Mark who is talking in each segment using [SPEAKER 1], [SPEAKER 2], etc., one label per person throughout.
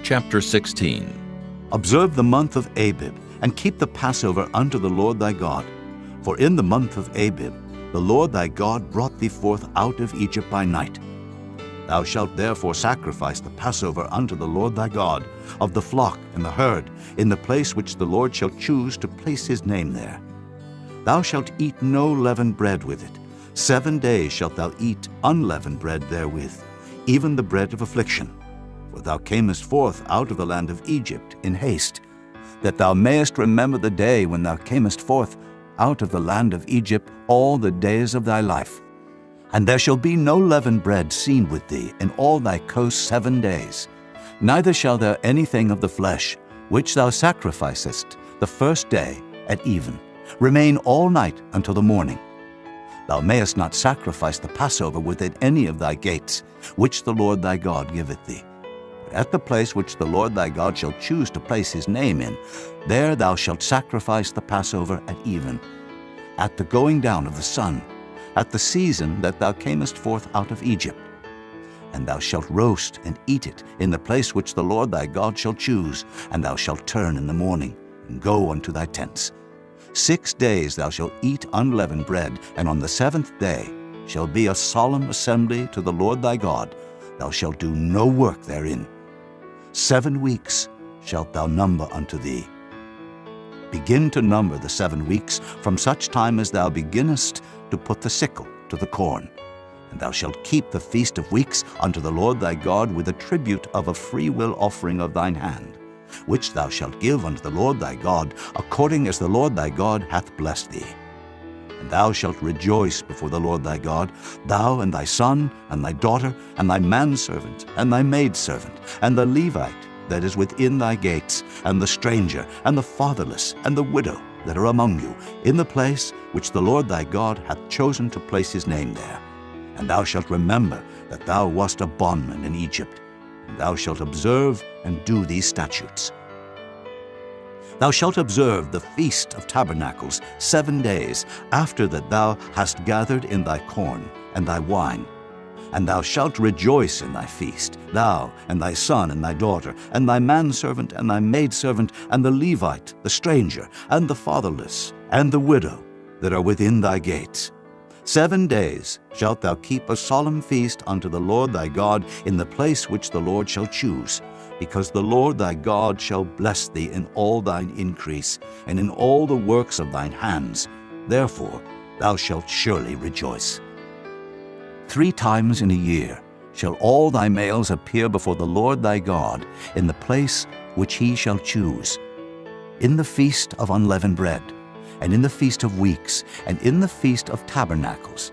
[SPEAKER 1] Chapter 16.
[SPEAKER 2] Observe the month of Abib, and keep the Passover unto the Lord thy God. For in the month of Abib the Lord thy God brought thee forth out of Egypt by night. Thou shalt therefore sacrifice the Passover unto the Lord thy God, of the flock and the herd, in the place which the Lord shall choose to place his name there. Thou shalt eat no leavened bread with it. 7 days shalt thou eat unleavened bread therewith, even the bread of affliction. For thou camest forth out of the land of Egypt in haste, that thou mayest remember the day when thou camest forth out of the land of Egypt all the days of thy life. And there shall be no leavened bread seen with thee in all thy coasts 7 days, neither shall there anything of the flesh, which thou sacrificest the first day at even, remain all night until the morning. Thou mayest not sacrifice the Passover within any of thy gates, which the Lord thy God giveth thee. But at the place which the Lord thy God shall choose to place his name in, there thou shalt sacrifice the Passover at even, at the going down of the sun, at the season that thou camest forth out of Egypt. And thou shalt roast and eat it in the place which the Lord thy God shall choose, and thou shalt turn in the morning, and go unto thy tents. 6 days thou shalt eat unleavened bread, and on the 7th day shall be a solemn assembly to the Lord thy God. Thou shalt do no work therein. 7 weeks shalt thou number unto thee. Begin to number the 7 weeks from such time as thou beginnest to put the sickle to the corn. And thou shalt keep the feast of weeks unto the Lord thy God with a tribute of a freewill offering of thine hand, which thou shalt give unto the Lord thy God, according as the Lord thy God hath blessed thee. And thou shalt rejoice before the Lord thy God, thou and thy son, and thy daughter, and thy manservant, and thy maidservant, and the Levite that is within thy gates, and the stranger, and the fatherless, and the widow that are among you, in the place which the Lord thy God hath chosen to place his name there. And thou shalt remember that thou wast a bondman in Egypt, and thou shalt observe and do these statutes. Thou shalt observe the Feast of Tabernacles 7 days, after that thou hast gathered in thy corn and thy wine. And thou shalt rejoice in thy feast, thou and thy son and thy daughter, and thy manservant and thy maidservant, and the Levite, the stranger, and the fatherless, and the widow that are within thy gates. 7 days shalt thou keep a solemn feast unto the Lord thy God in the place which the Lord shall choose, because the Lord thy God shall bless thee in all thine increase, and in all the works of thine hands. Therefore thou shalt surely rejoice. 3 times in a year shall all thy males appear before the Lord thy God in the place which he shall choose, in the feast of unleavened bread, and in the feast of weeks, and in the feast of tabernacles.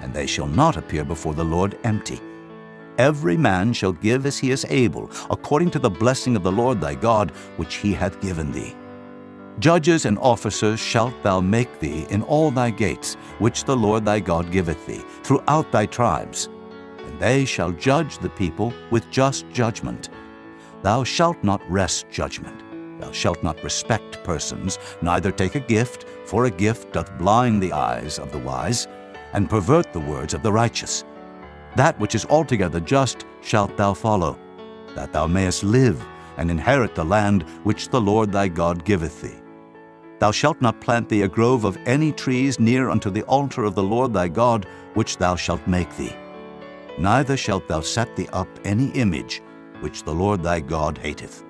[SPEAKER 2] And they shall not appear before the Lord empty. Every man shall give as he is able, according to the blessing of the Lord thy God, which he hath given thee. Judges and officers shalt thou make thee in all thy gates, which the Lord thy God giveth thee, throughout thy tribes. And they shall judge the people with just judgment. Thou shalt not wrest judgment. Thou shalt not respect persons, neither take a gift, for a gift doth blind the eyes of the wise, and pervert the words of the righteous. That which is altogether just shalt thou follow, that thou mayest live, and inherit the land which the Lord thy God giveth thee. Thou shalt not plant thee a grove of any trees near unto the altar of the Lord thy God, which thou shalt make thee. Neither shalt thou set thee up any image, which the Lord thy God hateth.